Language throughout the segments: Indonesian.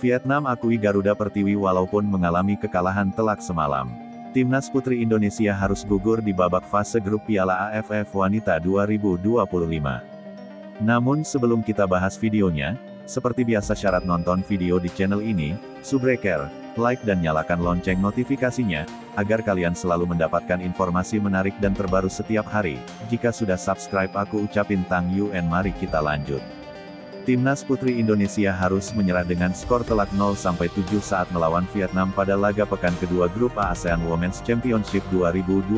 Vietnam akui Garuda Pertiwi walaupun mengalami kekalahan telak semalam. Timnas Putri Indonesia harus gugur di babak fase grup Piala AFF Wanita 2025. Namun sebelum kita bahas videonya, seperti biasa syarat nonton video di channel ini, subrek, like dan nyalakan lonceng notifikasinya, agar kalian selalu mendapatkan informasi menarik dan terbaru setiap hari. Jika sudah subscribe aku ucapin thank you and mari kita lanjut. Timnas Putri Indonesia harus menyerah dengan skor telak 0-7 saat melawan Vietnam pada laga pekan kedua grup A ASEAN Women's Championship 2025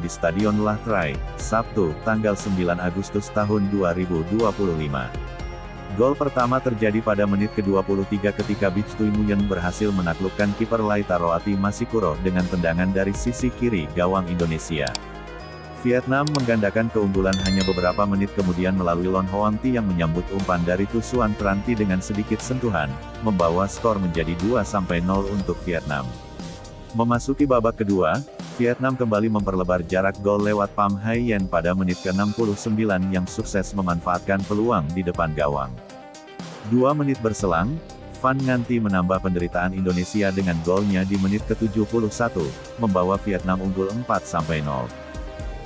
di Stadion Lah Trai, Sabtu, tanggal 9 Agustus tahun 2025. Gol pertama terjadi pada menit ke-23 ketika Bich Tui Nguyen berhasil menaklukkan kiper Laita Roati Masikuro dengan tendangan dari sisi kiri gawang Indonesia. Vietnam menggandakan keunggulan hanya beberapa menit kemudian melalui Lon Hoang Thi yang menyambut umpan dari Tu Xuan Tran Thi dengan sedikit sentuhan, membawa skor menjadi 2-0 untuk Vietnam. Memasuki babak kedua, Vietnam kembali memperlebar jarak gol lewat Pham Hai Yen pada menit ke-69 yang sukses memanfaatkan peluang di depan gawang. 2 menit berselang, Van Ngan Thi menambah penderitaan Indonesia dengan golnya di menit ke-71, membawa Vietnam unggul 4-0.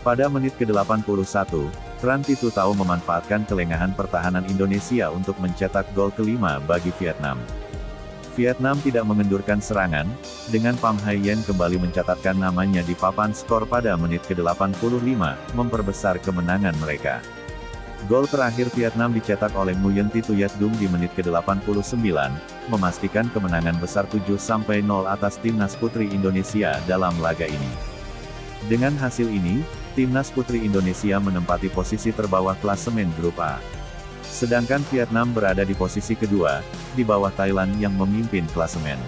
Pada menit ke-81, Tran Thi Tu Tau memanfaatkan kelengahan pertahanan Indonesia untuk mencetak gol kelima bagi Vietnam. Vietnam tidak mengendurkan serangan, dengan Pham Hai Yen kembali mencatatkan namanya di papan skor pada menit ke-85, memperbesar kemenangan mereka. Gol terakhir Vietnam dicetak oleh Nguyen Thi Tuyat Dung di menit ke-89, memastikan kemenangan besar 7-0 atas Timnas Putri Indonesia dalam laga ini. Dengan hasil ini, Timnas Putri Indonesia menempati posisi terbawah klasemen grup A. Sedangkan Vietnam berada di posisi kedua, di bawah Thailand yang memimpin klasemen.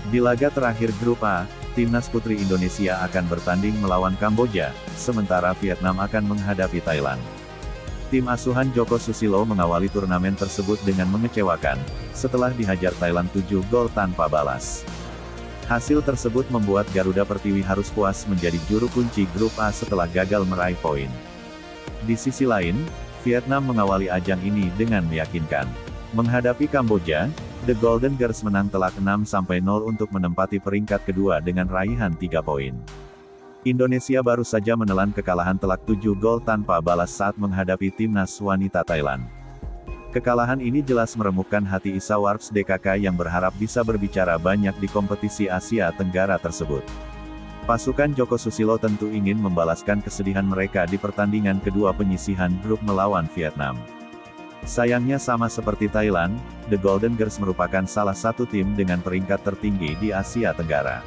Di laga terakhir grup A, Timnas Putri Indonesia akan bertanding melawan Kamboja, sementara Vietnam akan menghadapi Thailand. Tim asuhan Joko Susilo mengawali turnamen tersebut dengan mengecewakan, setelah dihajar Thailand 7 gol tanpa balas. Hasil tersebut membuat Garuda Pertiwi harus puas menjadi juru kunci grup A setelah gagal meraih poin. Di sisi lain, Vietnam mengawali ajang ini dengan meyakinkan. Menghadapi Kamboja, The Golden Girls menang telak 6-0 untuk menempati peringkat kedua dengan raihan 3 poin. Indonesia baru saja menelan kekalahan telak 7 gol tanpa balas saat menghadapi timnas wanita Thailand. Kekalahan ini jelas meremukkan hati Issa Warps DKK yang berharap bisa berbicara banyak di kompetisi Asia Tenggara tersebut. Pasukan Joko Susilo tentu ingin membalaskan kesedihan mereka di pertandingan kedua penyisihan grup melawan Vietnam. Sayangnya sama seperti Thailand, The Golden Girls merupakan salah satu tim dengan peringkat tertinggi di Asia Tenggara.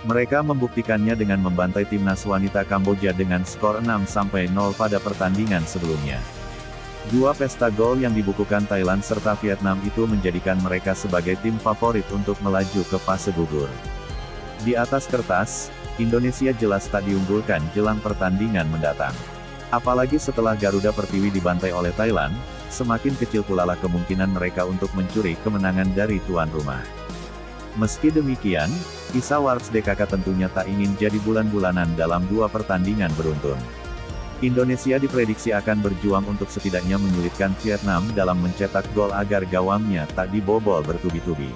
Mereka membuktikannya dengan membantai timnas wanita Kamboja dengan skor 6-0 pada pertandingan sebelumnya. 2 pesta gol yang dibukukan Thailand serta Vietnam itu menjadikan mereka sebagai tim favorit untuk melaju ke fase gugur. Di atas kertas, Indonesia jelas tak diunggulkan jelang pertandingan mendatang. Apalagi setelah Garuda Pertiwi dibantai oleh Thailand, semakin kecil pula kemungkinan mereka untuk mencuri kemenangan dari tuan rumah. Meski demikian, Issa Warps DKK tentunya tak ingin jadi bulan-bulanan dalam 2 pertandingan beruntun. Indonesia diprediksi akan berjuang untuk setidaknya menyulitkan Vietnam dalam mencetak gol agar gawangnya tak dibobol bertubi-tubi.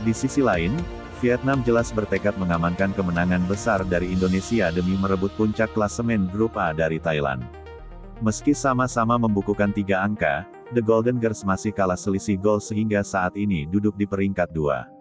Di sisi lain, Vietnam jelas bertekad mengamankan kemenangan besar dari Indonesia demi merebut puncak klasemen grup A dari Thailand. Meski sama-sama membukukan 3 angka, The Golden Girls masih kalah selisih gol sehingga saat ini duduk di peringkat 2.